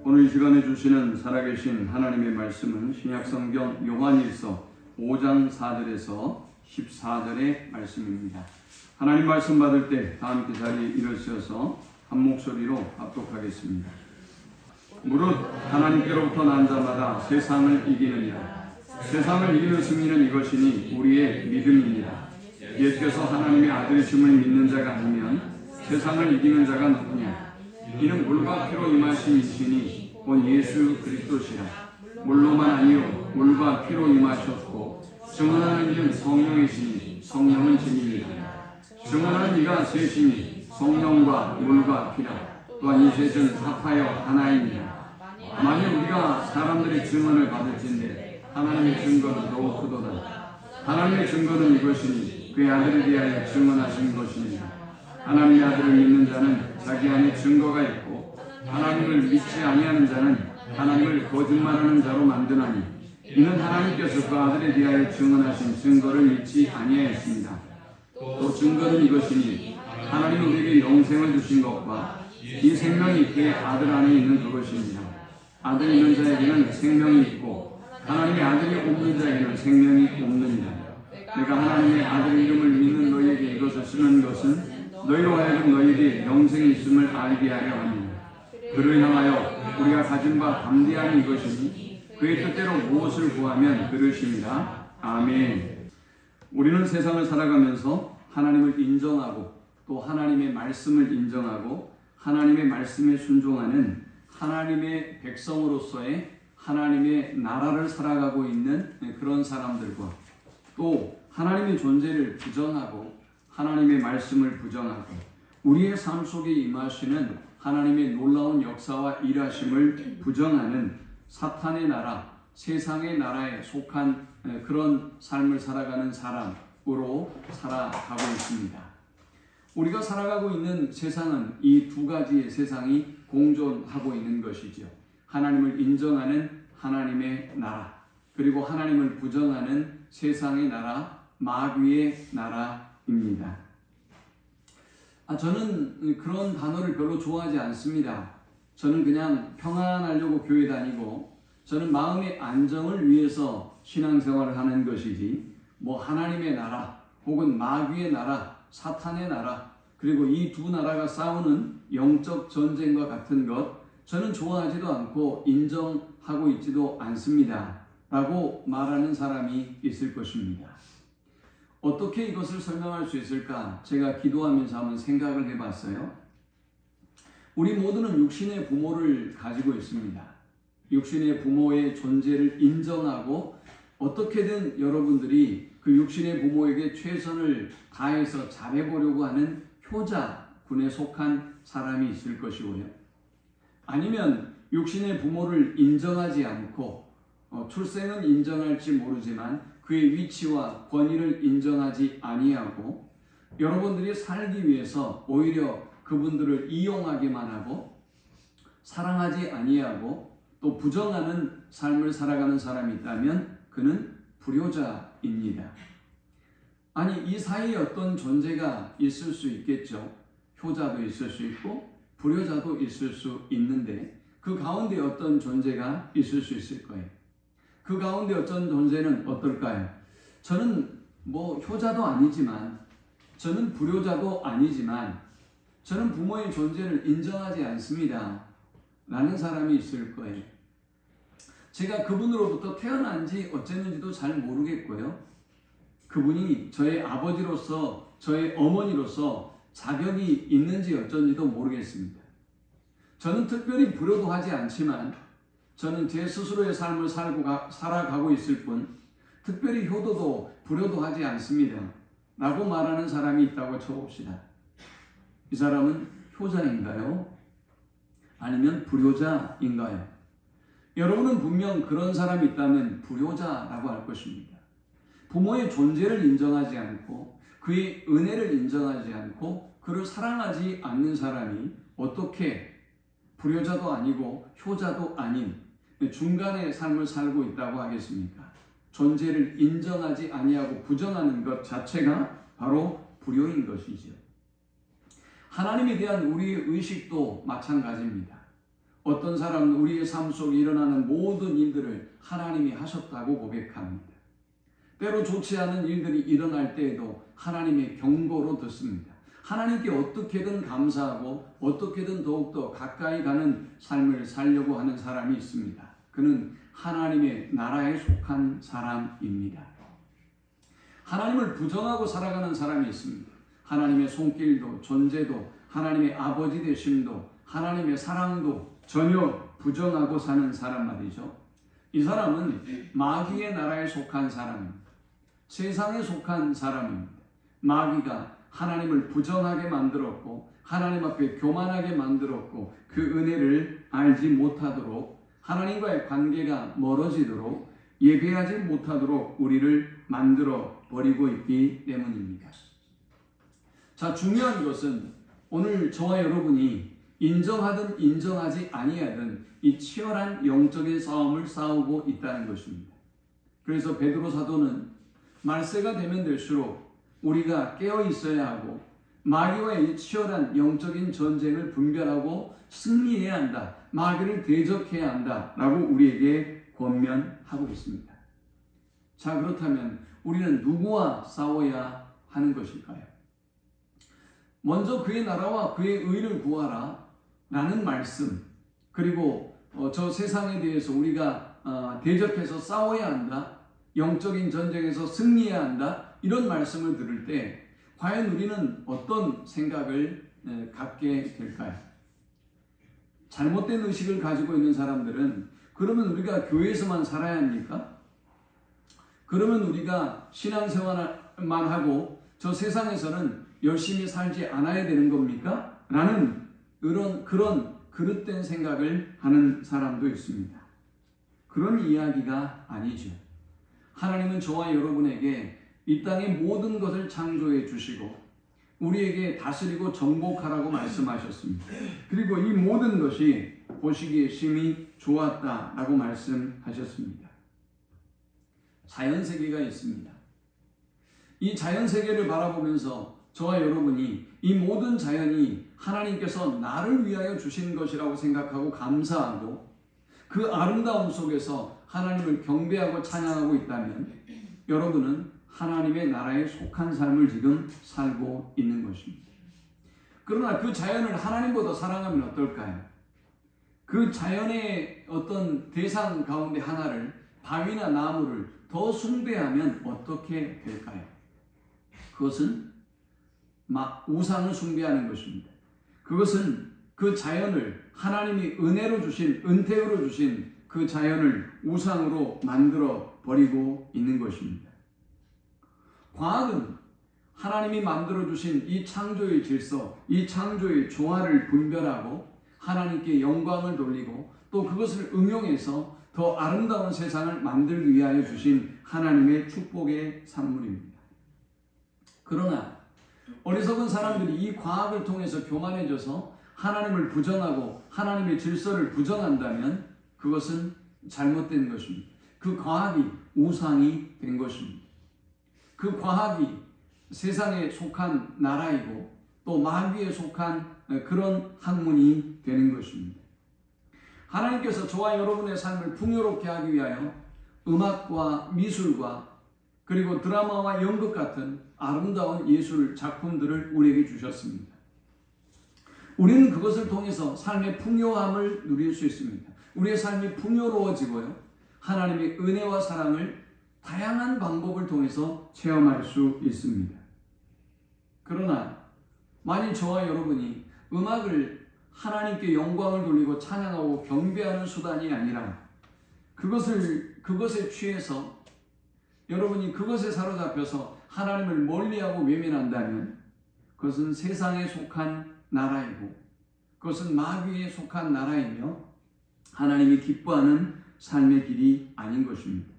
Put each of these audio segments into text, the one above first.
오늘 이 시간에 주시는 살아계신 하나님의 말씀은 신약성경 요한일서 5장 4절에서 14절의 말씀입니다. 하나님 말씀 받을 때 다 함께 자리에 일어서서 한 목소리로 합독하겠습니다. 무릇 하나님께로부터 난 자마다 세상을 이기느니라. 세상을 이기는 승리는 이것이니 우리의 믿음입니다. 예수께서 하나님의 아들이심을 믿는 자가 아니면 세상을 이기는 자가 누구냐? 이는 물과 피로 임하신 이시니 곧 예수 그리스도시라. 물로만 아니요 물과 피로 임하셨고 증언하는 이는 성령이시니 성령은 진리니라. 증언하는 이가 셋이니 성령과 물과 피라. 또한 이 셋은 합하여 하나이니라. 만일 우리가 사람들의 증언을 받을진대 하나님의 증거는 더욱 크도다. 하나님의 증거는 이것이니 그의 아들에 대하여 증언하신 것이니라. 하나님의 아들을 믿는 자는 자기 안에 증거가 있고 하나님을 믿지 아니하는 자는 하나님을 거짓말하는 자로 만드나니 이는 하나님께서 그 아들에 대하여 증언하신 증거를 믿지 아니하였습니다. 또 증거는 이것이니 하나님이 우리에게 영생을 주신 것과 이 생명이 그의 아들 안에 있는 그것입니다. 아들 있는 자에게는 생명이 있고 하나님의 아들이 없는 자에게는 생명이 없느니라. 내가 하나님의 아들 이름을 믿는 너희에게 이것을 쓰는 것은 너희로 하여금 너희에게 영생이 있음을 알게 하려 함이라. 그를 향하여 우리가 가진 바 담대함이 이것이니 그의 뜻대로 무엇을 구하면 그릇입니다. 아멘. 우리는 세상을 살아가면서 하나님을 인정하고 또 하나님의 말씀을 인정하고 하나님의 말씀에 순종하는 하나님의 백성으로서의 하나님의 나라를 살아가고 있는 그런 사람들과 또 하나님의 존재를 부정하고 하나님의 말씀을 부정하고 우리의 삶 속에 임하시는 하나님의 놀라운 역사와 일하심을 부정하는 사탄의 나라, 세상의 나라에 속한 그런 삶을 살아가는 사람으로 살아가고 있습니다. 우리가 살아가고 있는 세상은 이 두 가지의 세상이 공존하고 있는 것이죠. 하나님을 인정하는 하나님의 나라, 그리고 하나님을 부정하는 세상의 나라, 마귀의 나라입니다. 저는 그런 단어를 별로 좋아하지 않습니다. 저는 그냥 평안하려고 교회 다니고 저는 마음의 안정을 위해서 신앙생활을 하는 것이지 뭐 하나님의 나라 혹은 마귀의 나라, 사탄의 나라 그리고 이 두 나라가 싸우는 영적 전쟁과 같은 것 저는 좋아하지도 않고 인정하고 있지도 않습니다. 라고 말하는 사람이 있을 것입니다. 어떻게 이것을 설명할 수 있을까? 제가 기도하면서 한번 생각을 해봤어요. 우리 모두는 육신의 부모를 가지고 있습니다. 육신의 부모의 존재를 인정하고 어떻게든 여러분들이 그 육신의 부모에게 최선을 다해서 잘해보려고 하는 효자군에 속한 사람이 있을 것이고요. 아니면 육신의 부모를 인정하지 않고 출생은 인정할지 모르지만 그의 위치와 권위를 인정하지 아니하고 여러분들이 살기 위해서 오히려 그분들을 이용하기만 하고 사랑하지 아니하고 또 부정하는 삶을 살아가는 사람이 있다면 그는 불효자입니다. 아니 이 사이에 어떤 존재가 있을 수 있겠죠. 효자도 있을 수 있고 불효자도 있을 수 있는데 그 가운데 어떤 존재가 있을 수 있을 거예요. 그 가운데 어떤 존재는 어떨까요? 저는 뭐 효자도 아니지만 저는 불효자도 아니지만 저는 부모의 존재를 인정하지 않습니다. 라는 사람이 있을 거예요. 제가 그분으로부터 태어난 지 어쨌는지도 잘 모르겠고요. 그분이 저의 아버지로서 저의 어머니로서 자격이 있는지 어쩐지도 모르겠습니다. 저는 특별히 불효도 하지 않지만 저는 제 스스로의 삶을 살아가고 있을 뿐 특별히 효도도 불효도 하지 않습니다. 라고 말하는 사람이 있다고 쳐봅시다. 이 사람은 효자인가요? 아니면 불효자인가요? 여러분은 분명 그런 사람이 있다면 불효자라고 할 것입니다. 부모의 존재를 인정하지 않고 그의 은혜를 인정하지 않고 그를 사랑하지 않는 사람이 어떻게 불효자도 아니고 효자도 아닌 중간의 삶을 살고 있다고 하겠습니까? 존재를 인정하지 아니하고 부정하는 것 자체가 바로 불효인 것이죠. 하나님에 대한 우리의 의식도 마찬가지입니다. 어떤 사람은 우리의 삶 속에 일어나는 모든 일들을 하나님이 하셨다고 고백합니다. 때로 좋지 않은 일들이 일어날 때에도 하나님의 경고로 듣습니다. 하나님께 어떻게든 감사하고 어떻게든 더욱더 가까이 가는 삶을 살려고 하는 사람이 있습니다. 그는 하나님의 나라에 속한 사람입니다. 하나님을 부정하고 살아가는 사람이 있습니다. 하나님의 손길도 존재도 하나님의 아버지 되심도 하나님의 사랑도 전혀 부정하고 사는 사람 말이죠. 이 사람은 마귀의 나라에 속한 사람입니다. 세상에 속한 사람입니다. 마귀가 하나님을 부정하게 만들었고 하나님 앞에 교만하게 만들었고 그 은혜를 알지 못하도록 하나님과의 관계가 멀어지도록 예배하지 못하도록 우리를 만들어 버리고 있기 때문입니다. 자, 중요한 것은 오늘 저와 여러분이 인정하든 인정하지 아니하든 이 치열한 영적인 싸움을 싸우고 있다는 것입니다. 그래서 베드로 사도는 말세가 되면 될수록 우리가 깨어 있어야 하고 마귀와의 이 치열한 영적인 전쟁을 분별하고 승리해야 한다. 마귀를 대적해야 한다라고 우리에게 권면하고 있습니다. 자, 그렇다면 우리는 누구와 싸워야 하는 것일까요? 먼저 그의 나라와 그의 의를 구하라 라는 말씀, 그리고 저 세상에 대해서 우리가 대적해서 싸워야 한다, 영적인 전쟁에서 승리해야 한다, 이런 말씀을 들을 때 과연 우리는 어떤 생각을 갖게 될까요? 잘못된 의식을 가지고 있는 사람들은 그러면 우리가 교회에서만 살아야 합니까? 그러면 우리가 신앙생활만 하고 저 세상에서는 열심히 살지 않아야 되는 겁니까? 라는 그런 그릇된 생각을 하는 사람도 있습니다. 그런 이야기가 아니죠. 하나님은 저와 여러분에게 이 땅의 모든 것을 창조해 주시고 우리에게 다스리고 정복하라고 말씀하셨습니다. 그리고 이 모든 것이 보시기에 심히 좋았다라고 말씀하셨습니다. 자연세계가 있습니다. 이 자연세계를 바라보면서 저와 여러분이 이 모든 자연이 하나님께서 나를 위하여 주신 것이라고 생각하고 감사하고 그 아름다움 속에서 하나님을 경배하고 찬양하고 있다면 여러분은 하나님의 나라에 속한 삶을 지금 살고 있는 것입니다. 그러나 그 자연을 하나님보다 사랑하면 어떨까요? 그 자연의 어떤 대상 가운데 하나를, 바위나 나무를 더 숭배하면 어떻게 될까요? 그것은 우상을 숭배하는 것입니다. 그것은 그 자연을 하나님이 은혜로 주신, 은퇴로 주신 그 자연을 우상으로 만들어 버리고 있는 것입니다. 과학은 하나님이 만들어 주신 이 창조의 질서, 이 창조의 조화를 분별하고 하나님께 영광을 돌리고 또 그것을 응용해서 더 아름다운 세상을 만들기 위하여 주신 하나님의 축복의 산물입니다. 그러나 어리석은 사람들이 이 과학을 통해서 교만해져서 하나님을 부정하고 하나님의 질서를 부정한다면 그것은 잘못된 것입니다. 그 과학이 우상이 된 것입니다. 그 과학이 세상에 속한 나라이고 또 마귀에 속한 그런 학문이 되는 것입니다. 하나님께서 저와 여러분의 삶을 풍요롭게 하기 위하여 음악과 미술과 그리고 드라마와 연극 같은 아름다운 예술 작품들을 우리에게 주셨습니다. 우리는 그것을 통해서 삶의 풍요함을 누릴 수 있습니다. 우리의 삶이 풍요로워지고요. 하나님의 은혜와 사랑을 다양한 방법을 통해서 체험할 수 있습니다. 그러나 만일 저와 여러분이 음악을 하나님께 영광을 돌리고 찬양하고 경배하는 수단이 아니라 그것에 취해서 여러분이 그것에 사로잡혀서 하나님을 멀리하고 외면한다면 그것은 세상에 속한 나라이고 그것은 마귀에 속한 나라이며 하나님이 기뻐하는 삶의 길이 아닌 것입니다.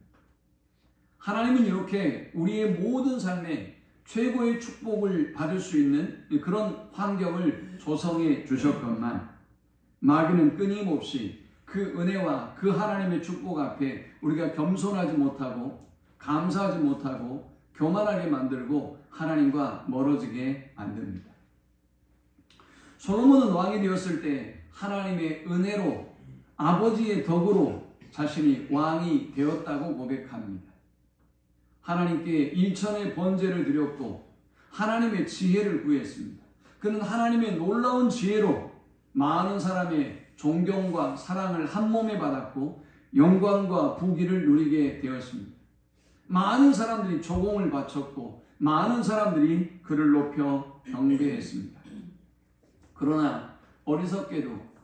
하나님은 이렇게 우리의 모든 삶에 최고의 축복을 받을 수 있는 그런 환경을 조성해 주셨건만 마귀는 끊임없이 그 은혜와 그 하나님의 축복 앞에 우리가 겸손하지 못하고 감사하지 못하고 교만하게 만들고 하나님과 멀어지게 만듭니다. 솔로몬은 왕이 되었을 때 하나님의 은혜로 아버지의 덕으로 자신이 왕이 되었다고 고백합니다. 하나님께 일천의 번제를 드렸고 하나님의 지혜를 구했습니다. 그는 하나님의 놀라운 지혜로 많은 사람의 존경과 사랑을 한 몸에 받았고 영광과 부귀를 누리게 되었습니다. 많은 사람들이 조공을 바쳤고 많은 사람들이 그를 높여 경배했습니다. 그러나 어리석게도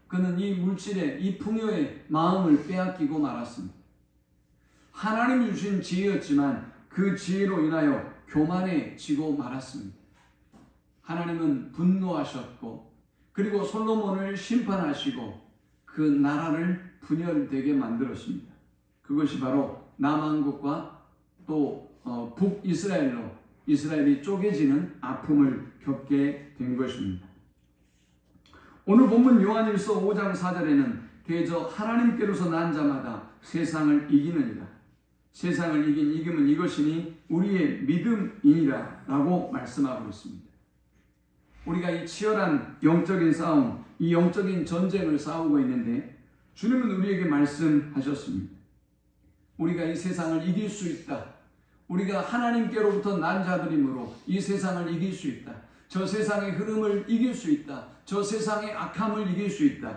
그는 이 물질의 이 풍요의 마음을 빼앗기고 말았습니다. 하나님이 주신 지혜였지만 그 지혜로 인하여 교만해지고 말았습니다. 하나님은 분노하셨고 그리고 솔로몬을 심판하시고 그 나라를 분열되게 만들었습니다. 그것이 바로 남한국과 또 북이스라엘로 이스라엘이 쪼개지는 아픔을 겪게 된 것입니다. 오늘 본문 요한일서 5장 4절에는 대저 하나님께로서 난 자마다 세상을 이기느니라. 세상을 이김은 이것이니 우리의 믿음이니라 라고 말씀하고 있습니다. 우리가 이 치열한 영적인 싸움, 이 영적인 전쟁을 싸우고 있는데 주님은 우리에게 말씀하셨습니다. 우리가 이 세상을 이길 수 있다. 우리가 하나님께로부터 난 자들이므로 이 세상을 이길 수 있다. 저 세상의 흐름을 이길 수 있다. 저 세상의 악함을 이길 수 있다.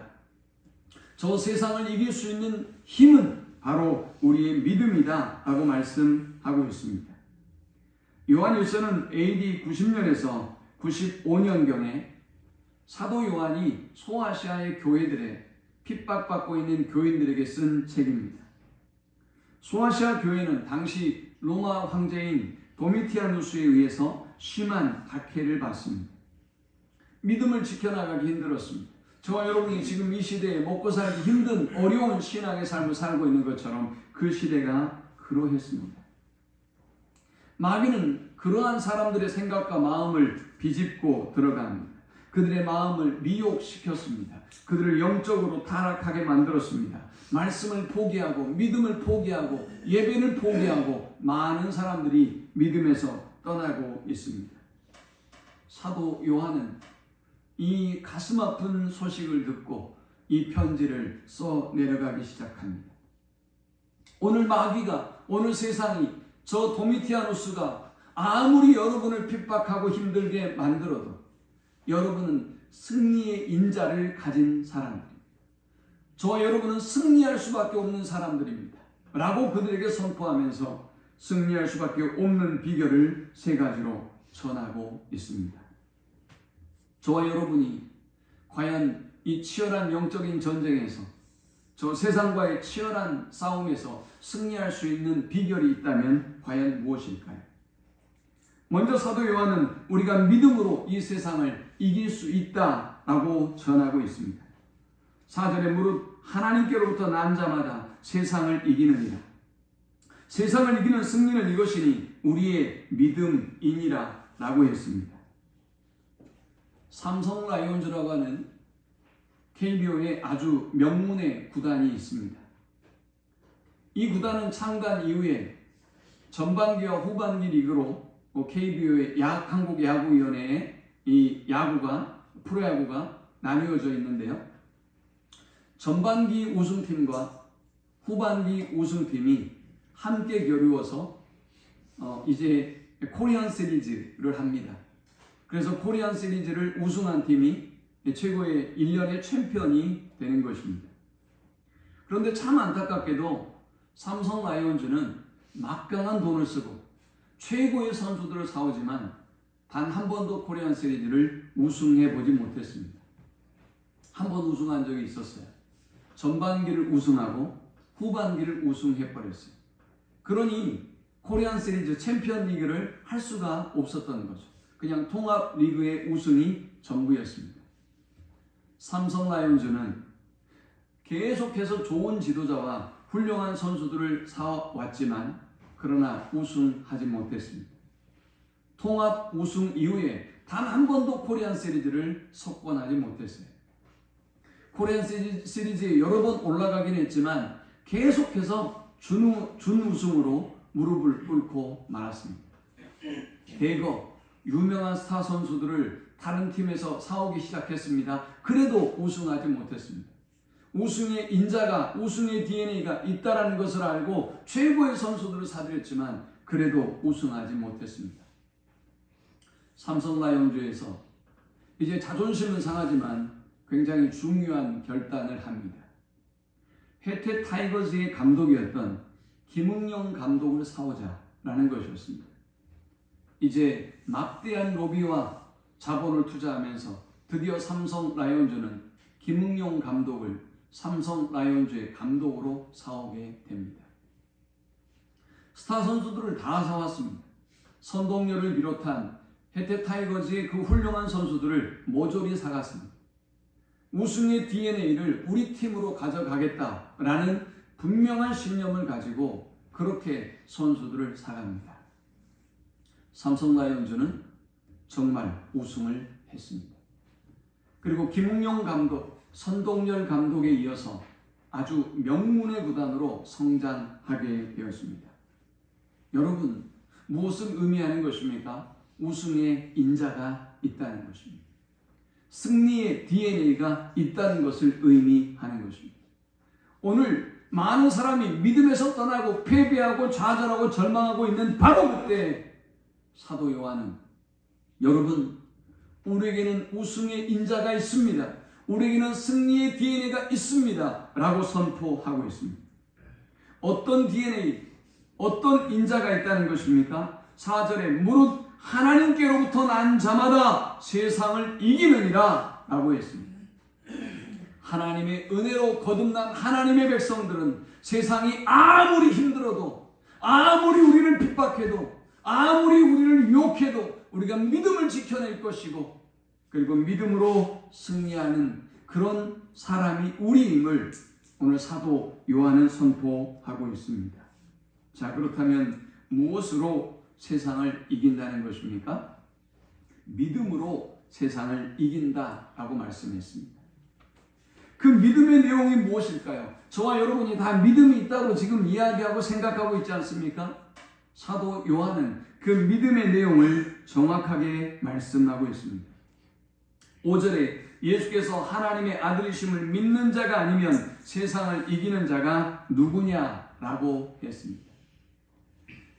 저 세상을 이길 수 있는 힘은 바로 우리의 믿음이다 라고 말씀하고 있습니다. 요한일서는 AD 90년에서 95년경에 사도 요한이 소아시아의 교회들에 핍박받고 있는 교인들에게 쓴 책입니다. 소아시아 교회는 당시 로마 황제인 도미티아누스에 의해서 심한 박해를 받습니다. 믿음을 지켜나가기 힘들었습니다. 저와 여러분이 지금 이 시대에 먹고 살기 힘든 어려운 신앙의 삶을 살고 있는 것처럼 그 시대가 그러했습니다. 마귀는 그러한 사람들의 생각과 마음을 비집고 들어갑니다. 그들의 마음을 미혹시켰습니다. 그들을 영적으로 타락하게 만들었습니다. 말씀을 포기하고 믿음을 포기하고 예배를 포기하고 많은 사람들이 믿음에서 떠나고 있습니다. 사도 요한은 이 가슴 아픈 소식을 듣고 이 편지를 써 내려가기 시작합니다. 오늘 마귀가, 오늘 세상이, 저 도미티아누스가 아무리 여러분을 핍박하고 힘들게 만들어도 여러분은 승리의 인자를 가진 사람들입니다. 저와 여러분은 승리할 수밖에 없는 사람들입니다. 라고 그들에게 선포하면서 승리할 수밖에 없는 비결을 세 가지로 전하고 있습니다. 저와 여러분이 과연 이 치열한 영적인 전쟁에서 저 세상과의 치열한 싸움에서 승리할 수 있는 비결이 있다면 과연 무엇일까요? 먼저 사도 요한은 우리가 믿음으로 이 세상을 이길 수 있다라고 전하고 있습니다. 4절에 무릇 하나님께로부터 난 자마다 세상을 이기느니라. 세상을 이기는 승리는 이것이니 우리의 믿음이니라 라고 했습니다. 삼성 라이온즈라고 하는 KBO의 아주 명문의 구단이 있습니다. 이 구단은 창단 이후에 전반기와 후반기 리그로 KBO의 한국야구위원회의 이 야구가, 프로야구가 나뉘어져 있는데요. 전반기 우승팀과 후반기 우승팀이 함께 겨루어서 이제 코리안 시리즈를 합니다. 그래서 코리안 시리즈를 우승한 팀이 최고의 1년의 챔피언이 되는 것입니다. 그런데 참 안타깝게도 삼성 라이온즈는 막강한 돈을 쓰고 최고의 선수들을 사오지만 단 한 번도 코리안 시리즈를 우승해 보지 못했습니다. 한 번 우승한 적이 있었어요. 전반기를 우승하고 후반기를 우승해 버렸어요. 그러니 코리안 시리즈 챔피언 리그를 할 수가 없었던 거죠. 그냥 통합 리그의 우승이 전부였습니다. 삼성 라이온즈는 계속해서 좋은 지도자와 훌륭한 선수들을 사왔지만 그러나 우승하지 못했습니다. 통합 우승 이후에 단 한 번도 코리안 시리즈를 석권하지 못했어요. 코리안 시리즈에 여러 번 올라가긴 했지만 계속해서 준우승으로 무릎을 꿇고 말았습니다. 대거 유명한 스타 선수들을 다른 팀에서 사오기 시작했습니다. 그래도 우승하지 못했습니다. 우승의 인자가, 우승의 DNA가 있다라는 것을 알고 최고의 선수들을 사들였지만 그래도 우승하지 못했습니다. 삼성 라이온즈에서 이제 자존심은 상하지만 굉장히 중요한 결단을 합니다. 해태 타이거즈의 감독이었던 김응용 감독을 사오자라는 것이었습니다. 이제 막대한 로비와 자본을 투자하면서 드디어 삼성 라이온즈는 김응용 감독을 삼성 라이온즈의 감독으로 사오게 됩니다. 스타 선수들을 다 사왔습니다. 선동열을 비롯한 해태 타이거즈의 그 훌륭한 선수들을 모조리 사갔습니다. 우승의 DNA를 우리 팀으로 가져가겠다라는 분명한 신념을 가지고 그렇게 선수들을 사갑니다. 삼성 라이온즈는 정말 우승을 했습니다. 그리고 김웅영 감독, 선동열 감독에 이어서 아주 명문의 구단으로 성장하게 되었습니다. 여러분, 무엇을 의미하는 것입니까? 우승의 인자가 있다는 것입니다. 승리의 DNA가 있다는 것을 의미하는 것입니다. 오늘 많은 사람이 믿음에서 떠나고 패배하고 좌절하고 절망하고 있는 바로 그때 사도 요한은 여러분, 우리에게는 우승의 인자가 있습니다. 우리에게는 승리의 DNA가 있습니다. 라고 선포하고 있습니다. 어떤 DNA, 어떤 인자가 있다는 것입니까? 4절에 무릇 하나님께로부터 난 자마다 세상을 이기느니라 라고 했습니다. 하나님의 은혜로 거듭난 하나님의 백성들은 세상이 아무리 힘들어도, 아무리 우리를 핍박해도, 아무리 우리를 유혹해도 우리가 믿음을 지켜낼 것이고, 그리고 믿음으로 승리하는 그런 사람이 우리임을 오늘 사도 요한은 선포하고 있습니다. 자, 그렇다면 무엇으로 세상을 이긴다는 것입니까? 믿음으로 세상을 이긴다라고 말씀했습니다. 그 믿음의 내용이 무엇일까요? 저와 여러분이 다 믿음이 있다고 지금 이야기하고 생각하고 있지 않습니까? 사도 요한은 그 믿음의 내용을 정확하게 말씀하고 있습니다. 5절에 예수께서 하나님의 아들이심을 믿는 자가 아니면 세상을 이기는 자가 누구냐라고 했습니다.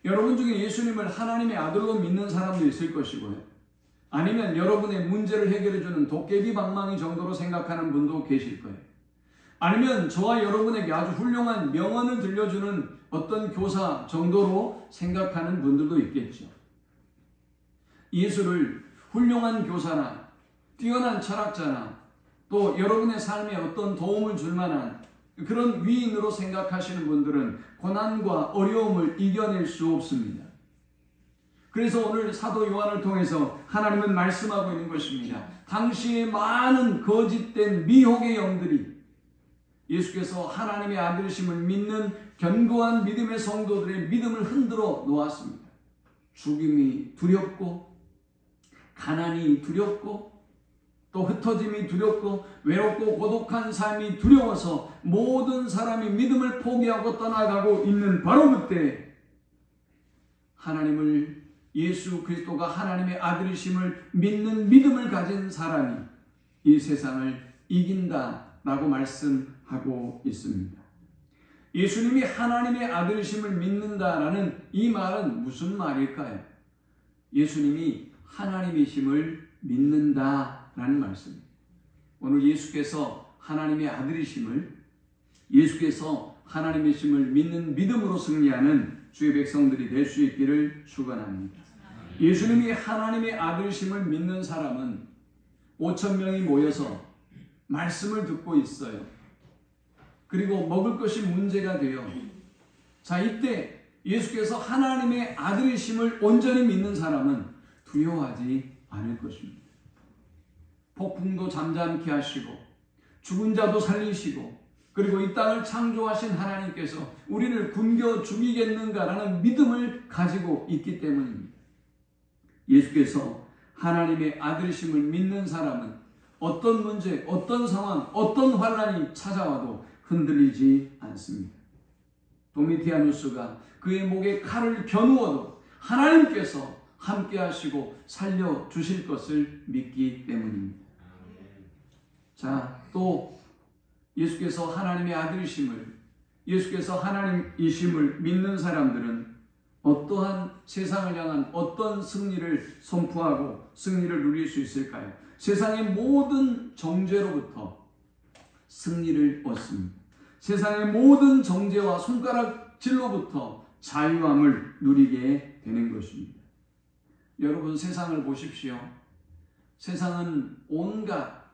여러분 중에 예수님을 하나님의 아들로 믿는 사람도 있을 것이고요. 아니면 여러분의 문제를 해결해주는 도깨비 방망이 정도로 생각하는 분도 계실 거예요. 아니면 저와 여러분에게 아주 훌륭한 명언을 들려주는 어떤 교사 정도로 생각하는 분들도 있겠죠. 예수를 훌륭한 교사나 뛰어난 철학자나 또 여러분의 삶에 어떤 도움을 줄 만한 그런 위인으로 생각하시는 분들은 고난과 어려움을 이겨낼 수 없습니다. 그래서 오늘 사도 요한을 통해서 하나님은 말씀하고 있는 것입니다. 당시의 많은 거짓된 미혹의 영들이 예수께서 하나님의 아들이심을 믿는 견고한 믿음의 성도들의 믿음을 흔들어 놓았습니다. 죽임이 두렵고 가난이 두렵고 또 흩어짐이 두렵고 외롭고 고독한 삶이 두려워서 모든 사람이 믿음을 포기하고 떠나가고 있는 바로 그때 하나님을 예수 그리스도가 하나님의 아들이심을 믿는 믿음을 가진 사람이 이 세상을 이긴다라고 말씀하고 있습니다. 예수님이 하나님의 아들이심을 믿는다라는 이 말은 무슨 말일까요? 예수님이 하나님이심을 믿는다라는 말씀입니다. 오늘 예수께서 하나님의 아들이심을, 예수께서 하나님이심을 믿는 믿음으로 승리하는 주의 백성들이 될 수 있기를 축원합니다. 예수님이 하나님의 아들이심을 믿는 사람은 5,000명이 모여서 말씀을 듣고 있어요. 그리고 먹을 것이 문제가 돼요. 자, 이때 예수께서 하나님의 아들이심을 온전히 믿는 사람은 두려워하지 않을 것입니다. 폭풍도 잠잠케 하시고 죽은 자도 살리시고 그리고 이 땅을 창조하신 하나님께서 우리를 굶겨 죽이겠는가라는 믿음을 가지고 있기 때문입니다. 예수께서 하나님의 아들이심을 믿는 사람은 어떤 문제, 어떤 상황, 어떤 환난이 찾아와도 흔들리지 않습니다. 도미티아누스가 그의 목에 칼을 겨누어도 하나님께서 함께 하시고 살려주실 것을 믿기 때문입니다. 자, 또 예수께서 하나님의 아들이심을, 예수께서 하나님이심을 믿는 사람들은 어떠한 세상을 향한 어떤 승리를 선포하고 승리를 누릴 수 있을까요? 세상의 모든 정죄로부터 승리를 얻습니다. 세상의 모든 정죄와 손가락질로부터 자유함을 누리게 되는 것입니다. 여러분, 세상을 보십시오. 세상은 온갖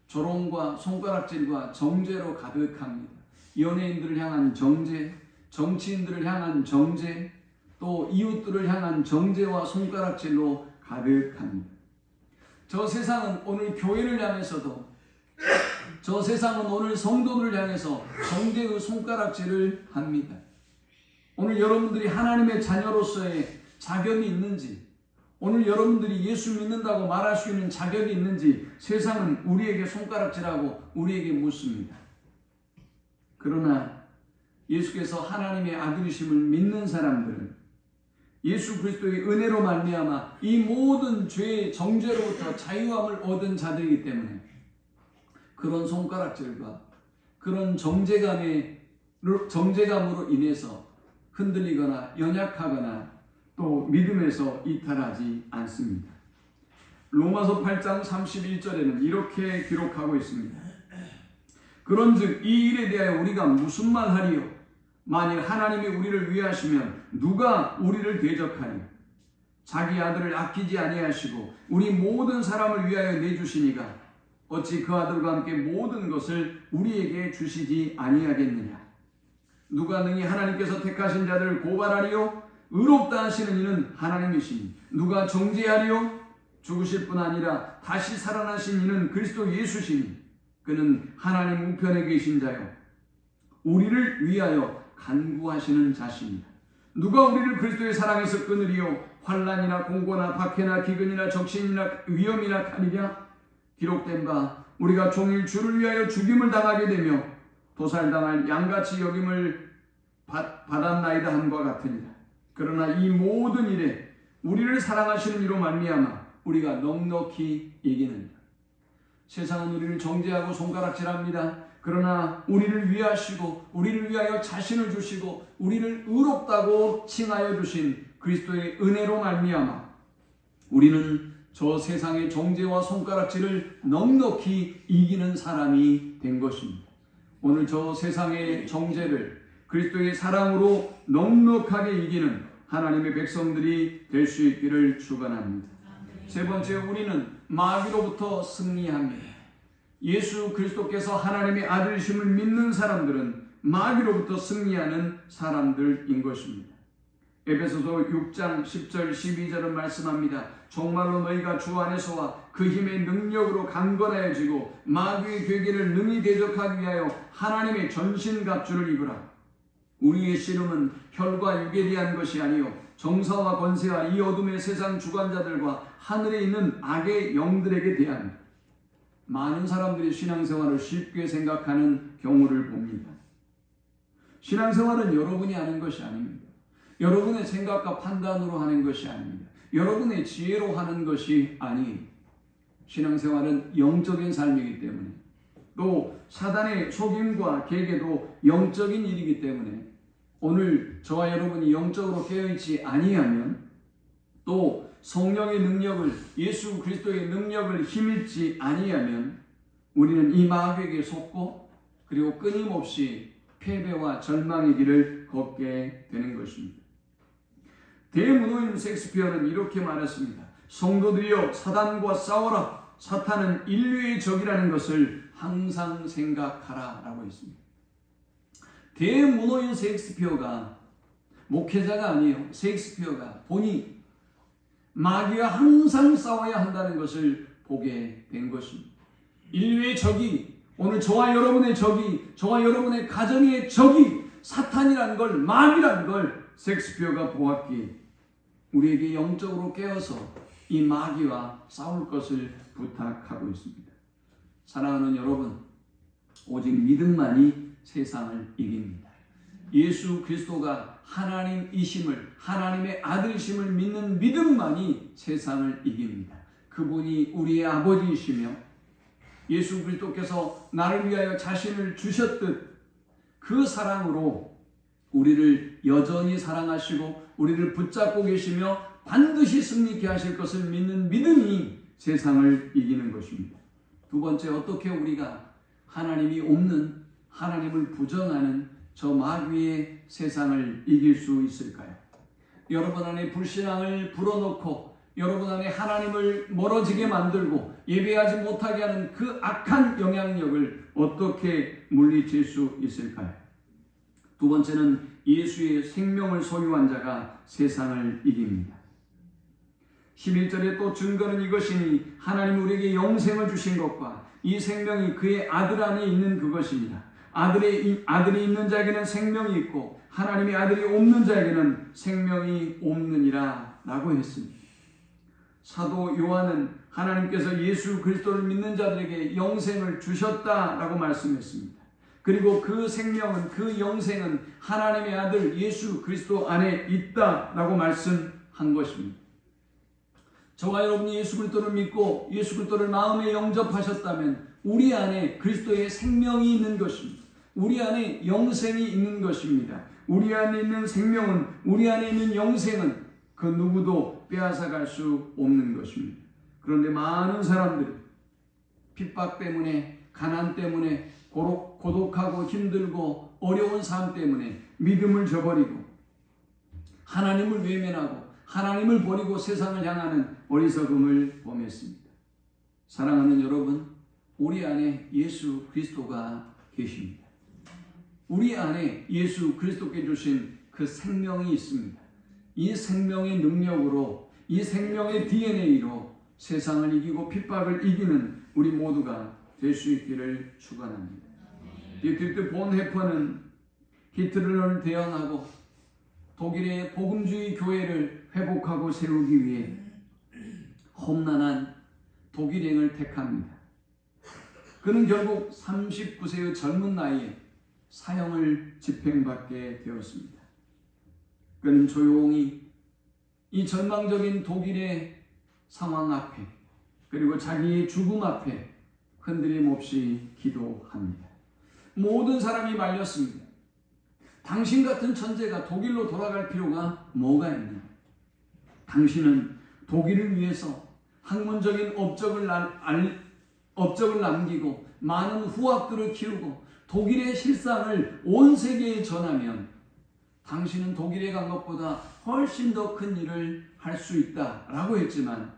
조롱과 손가락질과 정죄로 가득합니다. 연예인들을 향한 정죄, 정치인들을 향한 정죄, 또 이웃들을 향한 정죄와 손가락질로 가득합니다. 저 세상은 오늘 교회를 향해서도, 저 세상은 오늘 성도들을 향해서 정죄의 손가락질을 합니다. 오늘 여러분들이 하나님의 자녀로서의 자격이 있는지, 오늘 여러분들이 예수 믿는다고 말할 수 있는 자격이 있는지 세상은 우리에게 손가락질하고 우리에게 묻습니다. 그러나 예수께서 하나님의 아들이심을 믿는 사람들은 예수 그리스도의 은혜로 말미암아 이 모든 죄의 정죄로부터 자유함을 얻은 자들이기 때문에 그런 손가락질과 그런 정죄감으로 인해서 흔들리거나 연약하거나 또 믿음에서 이탈하지 않습니다. 로마서 8장 31절에는 이렇게 기록하고 있습니다. 그런즉 이 일에 대하여 우리가 무슨 말하리요? 만일 하나님이 우리를 위하시면 누가 우리를 대적하리요? 자기 아들을 아끼지 아니하시고 우리 모든 사람을 위하여 내주시니가 어찌 그 아들과 함께 모든 것을 우리에게 주시지 아니하겠느냐? 누가 능히 하나님께서 택하신 자들을 고발하리요? 의롭다 하시는 이는 하나님이시니 누가 정죄하리요? 죽으실 뿐 아니라 다시 살아나신 이는 그리스도 예수시니 그는 하나님 우편에 계신 자요 우리를 위하여 간구하시는 자십니다. 누가 우리를 그리스도의 사랑에서 끊으리요? 환난이나 공고나 박해나 기근이나 적신이나 위험이나 칼이냐? 기록된 바 우리가 종일 주를 위하여 죽임을 당하게 되며 도살당할 양같이 여김을 받았나이다 함과 같으니라. 그러나 이 모든 일에 우리를 사랑하시는 이로 말미암아 우리가 넉넉히 이기는다. 세상은 우리를 정죄하고 손가락질합니다. 그러나 우리를 위하시고 우리를 위하여 자신을 주시고 우리를 의롭다고 칭하여 주신 그리스도의 은혜로 말미암아 우리는 저 세상의 정죄와 손가락질을 넉넉히 이기는 사람이 된 것입니다. 오늘 저 세상의 정죄를 그리스도의 사랑으로 넉넉하게 이기는 하나님의 백성들이 될 수 있기를 축원합니다. 세 번째, 우리는 마귀로부터 승리합니다. 예수 그리스도께서 하나님의 아들이심을 믿는 사람들은 마귀로부터 승리하는 사람들인 것입니다. 에베소서 6장 10절 12절은 말씀합니다. 정말로 너희가 주 안에서와 그 힘의 능력으로 강건하여지고 마귀의 괴계를 능히 대적하기 위하여 하나님의 전신갑주를 입으라. 우리의 씨름은 혈과 육에 대한 것이 아니요 정사와 권세와 이 어둠의 세상 주관자들과 하늘에 있는 악의 영들에게 대한. 많은 사람들이 신앙생활을 쉽게 생각하는 경우를 봅니다. 신앙생활은 여러분이 하는 것이 아닙니다. 여러분의 생각과 판단으로 하는 것이 아닙니다. 여러분의 지혜로 하는 것이 아니에요. 신앙생활은 영적인 삶이기 때문에 또 사단의 속임과 계계도 영적인 일이기 때문에 오늘 저와 여러분이 영적으로 깨어있지 아니하면 또 성령의 능력을 예수 그리스도의 능력을 힘입지 아니하면 우리는 이 마귀에게 속고 그리고 끊임없이 패배와 절망의 길을 걷게 되는 것입니다. 대문호인 셰익스피어는 이렇게 말했습니다. 성도들이여 사단과 싸워라. 사탄은 인류의 적이라는 것을 항상 생각하라 라고 했습니다. 대문호인 셰익스피어가 목회자가 아니에요. 셰익스피어가 본인이 마귀와 항상 싸워야 한다는 것을 보게 된 것입니다. 인류의 적이 오늘 저와 여러분의 적이 저와 여러분의 가정의 적이 사탄이라는 걸 마귀라는 걸 셰익스피어가 보았기에 우리에게 영적으로 깨어서 이 마귀와 싸울 것을 부탁하고 있습니다. 사랑하는 여러분, 오직 믿음만이 세상을 이깁니다. 예수 그리스도가 하나님이심을 하나님의 아들이심을 믿는 믿음만이 세상을 이깁니다. 그분이 우리의 아버지이시며 예수 그리스도께서 나를 위하여 자신을 주셨듯 그 사랑으로 우리를 여전히 사랑하시고 우리를 붙잡고 계시며 반드시 승리케 하실 것을 믿는 믿음이 세상을 이기는 것입니다. 두 번째, 어떻게 우리가 하나님이 없는, 하나님을 부정하는 저 마귀의 세상을 이길 수 있을까요? 여러분 안에 불신앙을 불어넣고 여러분 안에 하나님을 멀어지게 만들고 예배하지 못하게 하는 그 악한 영향력을 어떻게 물리칠 수 있을까요? 두 번째는 예수의 생명을 소유한 자가 세상을 이깁니다. 11절에 또 증거는 이것이니 하나님 우리에게 영생을 주신 것과 이 생명이 그의 아들 안에 있는 그것입니다. 아들이 있는 자에게는 생명이 있고 하나님의 아들이 없는 자에게는 생명이 없느니라 라고 했습니다. 사도 요한은 하나님께서 예수 그리스도를 믿는 자들에게 영생을 주셨다라고 말씀했습니다. 그리고 그 생명은, 그 영생은 하나님의 아들 예수 그리스도 안에 있다라고 말씀한 것입니다. 저와 여러분이 예수 그리스도를 믿고 예수 그리스도를 마음에 영접하셨다면 우리 안에 그리스도의 생명이 있는 것입니다. 우리 안에 영생이 있는 것입니다. 우리 안에 있는 생명은, 우리 안에 있는 영생은 그 누구도 빼앗아갈 수 없는 것입니다. 그런데 많은 사람들이 핍박 때문에, 가난 때문에, 고독하고 힘들고 어려운 삶 때문에 믿음을 저버리고 하나님을 외면하고 하나님을 버리고 세상을 향하는 어리석음을 범했습니다. 사랑하는 여러분, 우리 안에 예수 그리스도가 계십니다. 우리 안에 예수 그리스도께 주신 그 생명이 있습니다. 이 생명의 능력으로, 이 생명의 DNA로 세상을 이기고 핍박을 이기는 우리 모두가 될 수 있기를 축원합니다. 디트리트 본헤퍼는 히틀러를 대항하고 독일의 복음주의 교회를 회복하고 세우기 위해 험난한 독일행을 택합니다. 그는 결국 39세의 젊은 나이에 사형을 집행받게 되었습니다. 그는 조용히 이 절망적인 독일의 상황 앞에 그리고 자기의 죽음 앞에 흔들림 없이 기도합니다. 모든 사람이 말렸습니다. 당신 같은 천재가 독일로 돌아갈 필요가 뭐가 있냐? 당신은 독일을 위해서 학문적인 업적을 남기고 많은 후학들을 키우고 독일의 실상을 온 세계에 전하면 당신은 독일에 간 것보다 훨씬 더 큰 일을 할 수 있다라고 했지만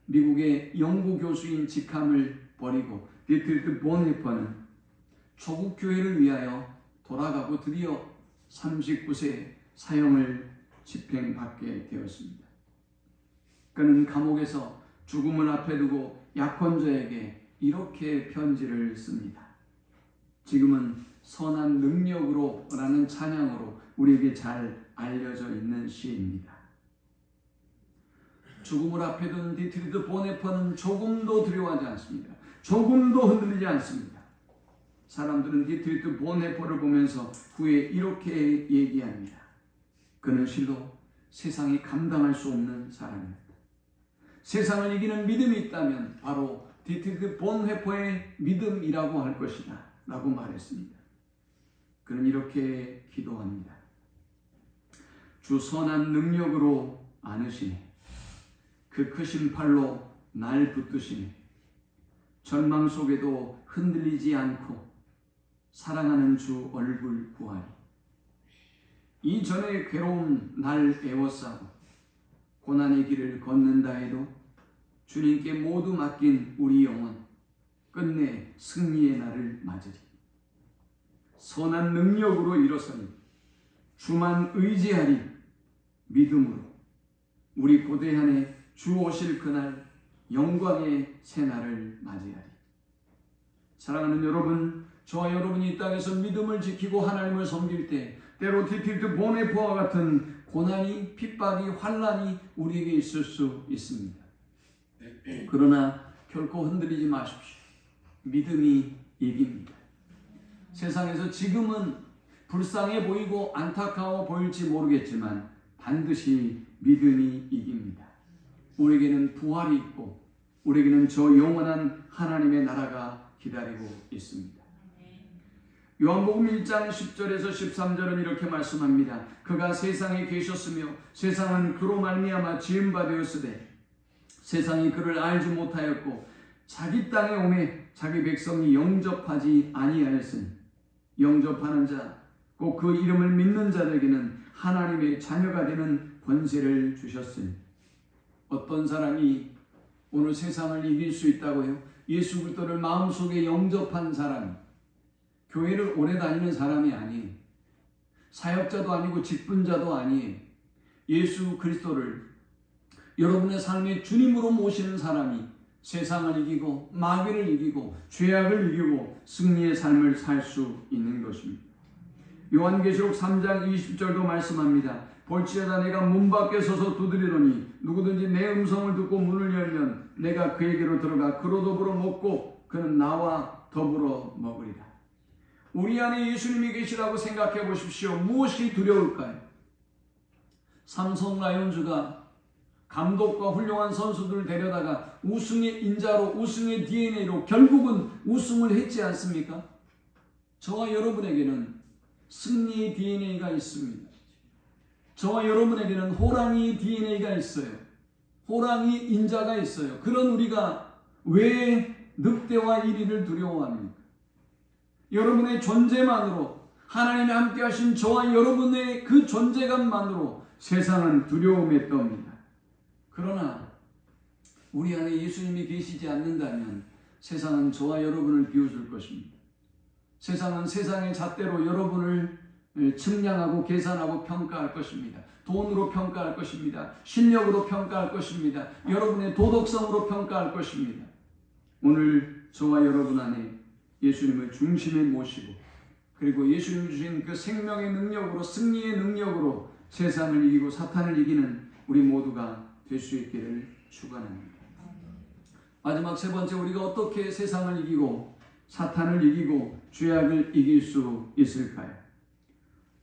미국의 연구 교수인 직함을 버리고 디트리트 본헤퍼는 조국 교회를 위하여 돌아가고 드디어 39세 사형을 집행받게 되었습니다. 그는 감옥에서 죽음을 앞에 두고 약혼자에게 이렇게 편지를 씁니다. 지금은 선한 능력으로 라는 찬양으로 우리에게 잘 알려져 있는 시입니다. 죽음을 앞에 둔 디트리트 본헤퍼는 조금도 두려워하지 않습니다. 조금도 흔들리지 않습니다. 사람들은 디트리트 본헤퍼를 보면서 후에 이렇게 얘기합니다. 그는 실로 세상이 감당할 수 없는 사람입니다. 세상을 이기는 믿음이 있다면 바로 디트리트 본헤퍼의 믿음이라고 할 것이다 라고 말했습니다. 그는 이렇게 기도합니다. 주 선한 능력으로 안으시네. 그 크신 팔로 날 붙드시네. 절망 속에도 흔들리지 않고 사랑하는 주 얼굴 구하리. 이전의 괴로움 날 애워싸고 고난의 길을 걷는다 해도 주님께 모두 맡긴 우리 영혼 끝내 승리의 날을 맞으리. 선한 능력으로 일어서니 주만 의지하리. 믿음으로 우리 고대한에 주 오실 그날 영광의 새날을 맞이하리. 사랑하는 여러분, 저와 여러분이 이 땅에서 믿음을 지키고 하나님을 섬길 때 때로 디트리트 본헤퍼와 같은 고난이, 핍박이, 환난이 우리에게 있을 수 있습니다. 그러나 결코 흔들리지 마십시오. 믿음이 이깁니다. 세상에서 지금은 불쌍해 보이고 안타까워 보일지 모르겠지만 반드시 믿음이 이깁니다. 우리에게는 부활이 있고 우리에게는 저 영원한 하나님의 나라가 기다리고 있습니다. 요한복음 1장 10절에서 13절은 이렇게 말씀합니다. 그가 세상에 계셨으며 세상은 그로 말미암아 지은 바 되었으되 세상이 그를 알지 못하였고 자기 땅에 오매 자기 백성이 영접하지 아니하였으니 영접하는 자 곧 그 이름을 믿는 자들에게는 하나님의 자녀가 되는 권세를 주셨으니. 어떤 사람이 오늘 세상을 이길 수 있다고요? 예수 그리스도를 마음속에 영접한 사람, 교회를 오래 다니는 사람이 아니에요. 사역자도 아니고 직분자도 아니에요. 예수 그리스도를 여러분의 삶의 주님으로 모시는 사람이 세상을 이기고 마귀를 이기고 죄악을 이기고 승리의 삶을 살 수 있는 것입니다. 요한계시록 3장 20절도 말씀합니다. 볼지어다 내가 문 밖에 서서 두드리노니 누구든지 내 음성을 듣고 문을 열면 내가 그에게로 들어가 그로 더불어 먹고 그는 나와 더불어 먹으리라. 우리 안에 예수님이 계시다고 생각해 보십시오. 무엇이 두려울까요? 삼성 라이온즈가 감독과 훌륭한 선수들을 데려다가 우승의 인자로 우승의 DNA로 결국은 우승을 했지 않습니까? 저와 여러분에게는 승리의 DNA가 있습니다. 저와 여러분에게는 호랑이 DNA가 있어요. 호랑이 인자가 있어요. 그런 우리가 왜 늑대와 이리를 두려워합니까? 여러분의 존재만으로 하나님이 함께 하신 저와 여러분의 그 존재감만으로 세상은 두려움에 떱니다. 그러나 우리 안에 예수님이 계시지 않는다면 세상은 저와 여러분을 비웃을 것입니다. 세상은 세상의 잣대로 여러분을 측량하고 계산하고 평가할 것입니다. 돈으로 평가할 것입니다. 실력으로 평가할 것입니다. 여러분의 도덕성으로 평가할 것입니다. 오늘 저와 여러분 안에 예수님을 중심에 모시고 그리고 예수님이 주신 그 생명의 능력으로 승리의 능력으로 세상을 이기고 사탄을 이기는 우리 모두가 될 수 있기를 축원합니다. 마지막 세 번째, 우리가 어떻게 세상을 이기고 사탄을 이기고 죄악을 이길 수 있을까요?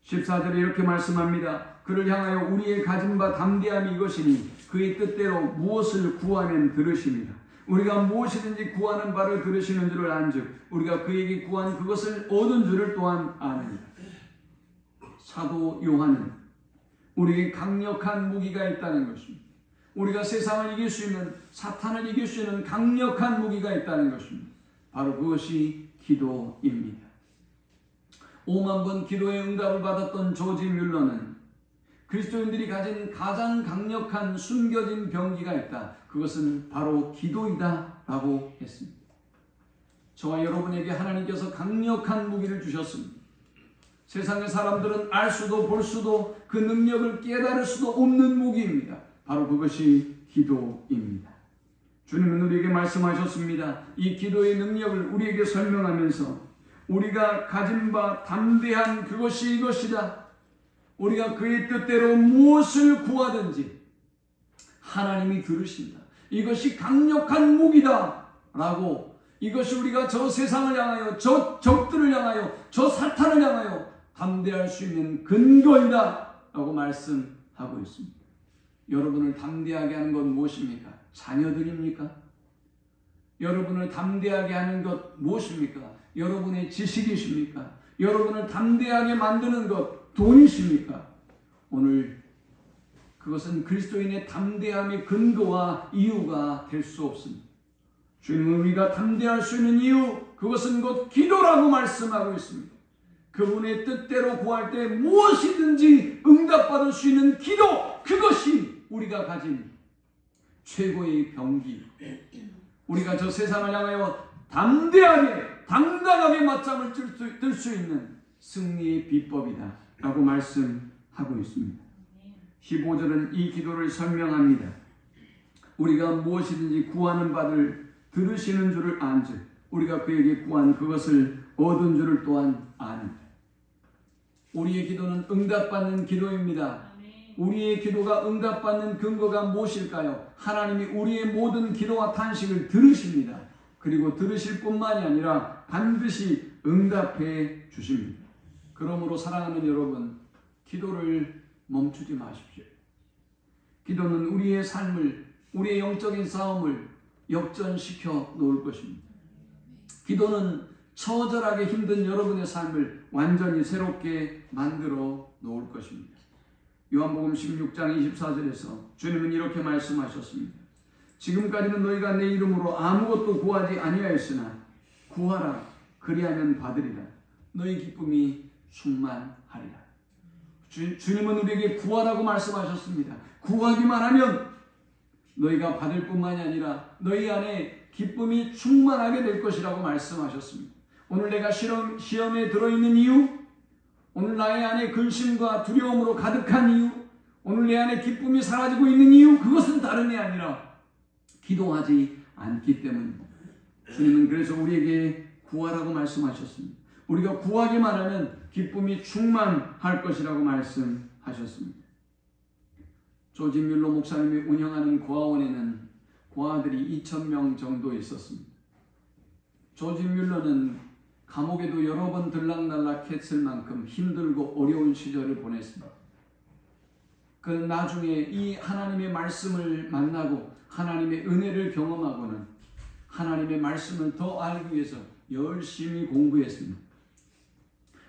14절에 이렇게 말씀합니다. 그를 향하여 우리의 가진 바 담대함이 이것이니 그의 뜻대로 무엇을 구하면 들으십니다. 우리가 무엇이든지 구하는 바를 들으시는 줄을 안즉 우리가 그에게 구한 그것을 얻은 줄을 또한 아느니라. 사도 요한은 우리에게 강력한 무기가 있다는 것입니다. 우리가 세상을 이길 수 있는, 사탄을 이길 수 있는 강력한 무기가 있다는 것입니다. 바로 그것이 기도입니다. 5만 번 기도의 응답을 받았던 조지 뮬러는 그리스도인들이 가진 가장 강력한 숨겨진 병기가 있다. 그것은 바로 기도이다 라고 했습니다. 저와 여러분에게 하나님께서 강력한 무기를 주셨습니다. 세상의 사람들은 알 수도 볼 수도 그 능력을 깨달을 수도 없는 무기입니다. 바로 그것이 기도입니다. 주님은 우리에게 말씀하셨습니다. 이 기도의 능력을 우리에게 설명하면서 우리가 가진 바 담대한 그것이 이것이다. 우리가 그의 뜻대로 무엇을 구하든지 하나님이 들으신다. 이것이 강력한 무기다 라고, 이것이 우리가 저 세상을 향하여, 저 적들을 향하여, 저 사탄을 향하여 담대할 수 있는 근거이다 라고 말씀하고 있습니다. 여러분을 담대하게 하는 건 무엇입니까? 자녀들입니까? 여러분을 담대하게 하는 것 무엇입니까? 여러분의 지식이십니까? 여러분을 담대하게 만드는 것 돈이십니까? 오늘 그것은 그리스도인의 담대함의 근거와 이유가 될 수 없습니다. 주님은 우리가 담대할 수 있는 이유, 그것은 곧 기도라고 말씀하고 있습니다. 그분의 뜻대로 구할 때 무엇이든지 응답받을 수 있는 기도, 그것이 우리가 가진 최고의 병기. 우리가 저 세상을 향하여 담대하게, 당당하게 맞짱을 뜰 수 있는 승리의 비법이다 라고 말씀하고 있습니다. 15절은 이 기도를 설명합니다. 우리가 무엇이든지 구하는 바를 들으시는 줄을 안즉 우리가 그에게 구한 그것을 얻은 줄을 또한 아는다. 우리의 기도는 응답받는 기도입니다. 우리의 기도가 응답받는 근거가 무엇일까요? 하나님이 우리의 모든 기도와 탄식을 들으십니다. 그리고 들으실 뿐만이 아니라 반드시 응답해 주십니다. 그러므로 사랑하는 여러분, 기도를 멈추지 마십시오. 기도는 우리의 삶을, 우리의 영적인 싸움을 역전시켜 놓을 것입니다. 기도는 처절하게 힘든 여러분의 삶을 완전히 새롭게 만들어 놓을 것입니다. 요한복음 16장 24절에서 주님은 이렇게 말씀하셨습니다. 지금까지는 너희가 내 이름으로 아무것도 구하지 아니하였으나 구하라 그리하면 받으리라. 너희 기쁨이 충만하리라. 주님은 우리에게 구하라고 말씀하셨습니다. 구하기만 하면 너희가 받을 뿐만이 아니라 너희 안에 기쁨이 충만하게 될 것이라고 말씀하셨습니다. 오늘 내가 시험에 들어있는 이유, 오늘 나의 안에 근심과 두려움으로 가득한 이유, 오늘 내 안에 기쁨이 사라지고 있는 이유, 그것은 다름이 아니라 기도하지 않기 때문입니다. 주님은 그래서 우리에게 구하라고 말씀하셨습니다. 우리가 구하기만 하면 기쁨이 충만할 것이라고 말씀하셨습니다. 조지 뮬러 목사님이 운영하는 고아원에는 고아들이 2,000명 정도 있었습니다. 조지 뮬러는 감옥에도 여러 번 들락날락했을 만큼 힘들고 어려운 시절을 보냈습니다. 그 나중에 이 하나님의 말씀을 만나고 하나님의 은혜를 경험하고는 하나님의 말씀을 더 알기 위해서 열심히 공부했습니다.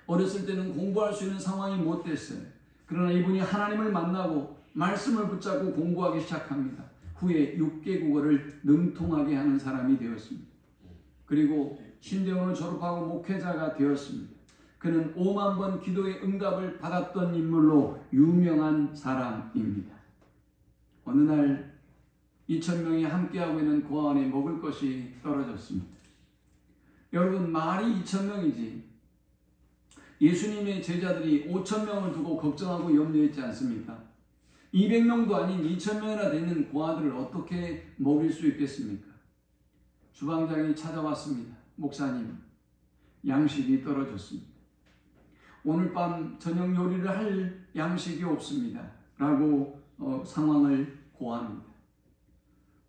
어렸을 때는 공부할 수 있는 상황이 못 됐어요. 그러나 이분이 하나님을 만나고 말씀을 붙잡고 공부하기 시작합니다. 후에 6개국어를 능통하게 하는 사람이 되었습니다. 그리고 신대원을 졸업하고 목회자가 되었습니다. 그는 5만 번 기도의 응답을 받았던 인물로 유명한 사람입니다. 어느 날 2,000명이 함께하고 있는 고아원에 먹을 것이 떨어졌습니다. 여러분, 말이 2,000명이지 예수님의 제자들이 5,000명을 두고 걱정하고 염려했지 않습니까? 200명도 아닌 2,000명이나 되는 고아들을 어떻게 먹일 수 있겠습니까? 주방장이 찾아왔습니다. 목사님, 양식이 떨어졌습니다. 오늘 밤 저녁 요리를 할 양식이 없습니다. 라고 상황을 고합니다.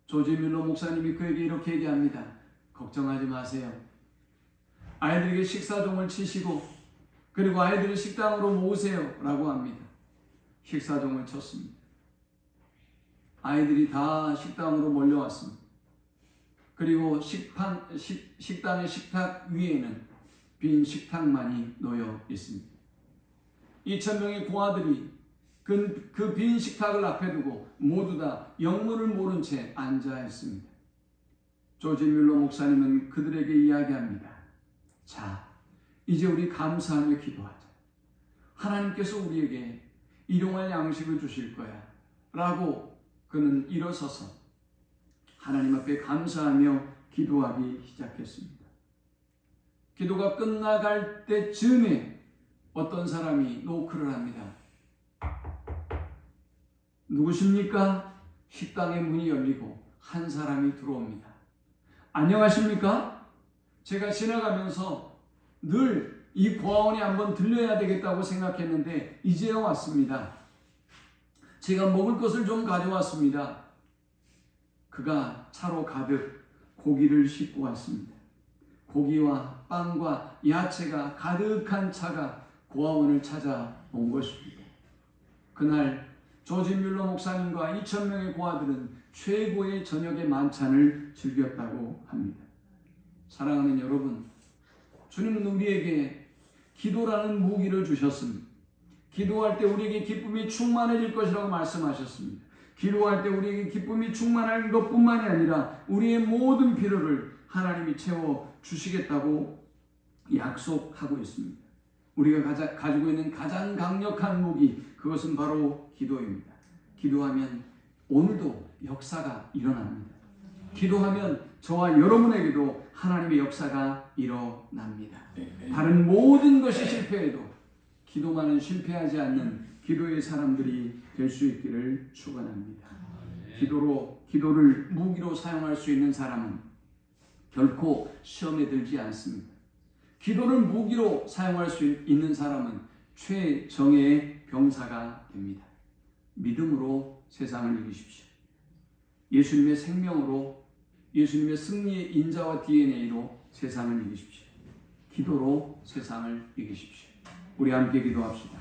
조지 뮬러 목사님이 그에게 이렇게 얘기합니다. 걱정하지 마세요. 아이들에게 식사종을 치시고 그리고 아이들을 식당으로 모으세요. 라고 합니다. 식사종을 쳤습니다. 아이들이 다 식당으로 몰려왔습니다. 그리고 식당의 식탁 위에는 빈 식탁만이 놓여 있습니다. 2,000명의 고아들이 그 빈 식탁을 앞에 두고 모두 다 영문을 모른 채 앉아 있습니다. 조지 뮬러 목사님은 그들에게 이야기합니다. 자, 이제 우리 감사하며 기도하자. 하나님께서 우리에게 일용할 양식을 주실 거야. 라고 그는 일어서서 하나님 앞에 감사하며 기도하기 시작했습니다. 기도가 끝나갈 때쯤에 어떤 사람이 노크를 합니다. 누구십니까? 식당의 문이 열리고 한 사람이 들어옵니다. 안녕하십니까? 제가 지나가면서 늘 이 고아원에 한번 들려야 되겠다고 생각했는데 이제야 왔습니다. 제가 먹을 것을 좀 가져왔습니다. 그가 차로 가득 고기를 싣고 왔습니다. 고기와 빵과 야채가 가득한 차가 고아원을 찾아온 것입니다. 그날 조지 뮬러 목사님과 2,000명의 고아들은 최고의 저녁의 만찬을 즐겼다고 합니다. 사랑하는 여러분, 주님은 우리에게 기도라는 무기를 주셨습니다. 기도할 때 우리에게 기쁨이 충만해질 것이라고 말씀하셨습니다. 기도할 때 우리에게 기쁨이 충만할 것뿐만이 아니라 우리의 모든 필요를 하나님이 채워 주시겠다고 약속하고 있습니다. 우리가 가지고 있는 가장 강력한 무기, 그것은 바로 기도입니다. 기도하면 오늘도 역사가 일어납니다. 기도하면 저와 여러분에게도 하나님의 역사가 일어납니다. 다른 모든 것이 실패해도 기도만은 실패하지 않는 기도의 사람들이 될 수 있기를 축원합니다. 기도를 무기로 사용할 수 있는 사람은 결코 시험에 들지 않습니다. 기도를 무기로 사용할 수 있는 사람은 최정예의 병사가 됩니다. 믿음으로 세상을 이기십시오. 예수님의 생명으로, 예수님의 승리의 인자와 DNA로 세상을 이기십시오. 기도로 세상을 이기십시오. 우리 함께 기도합시다.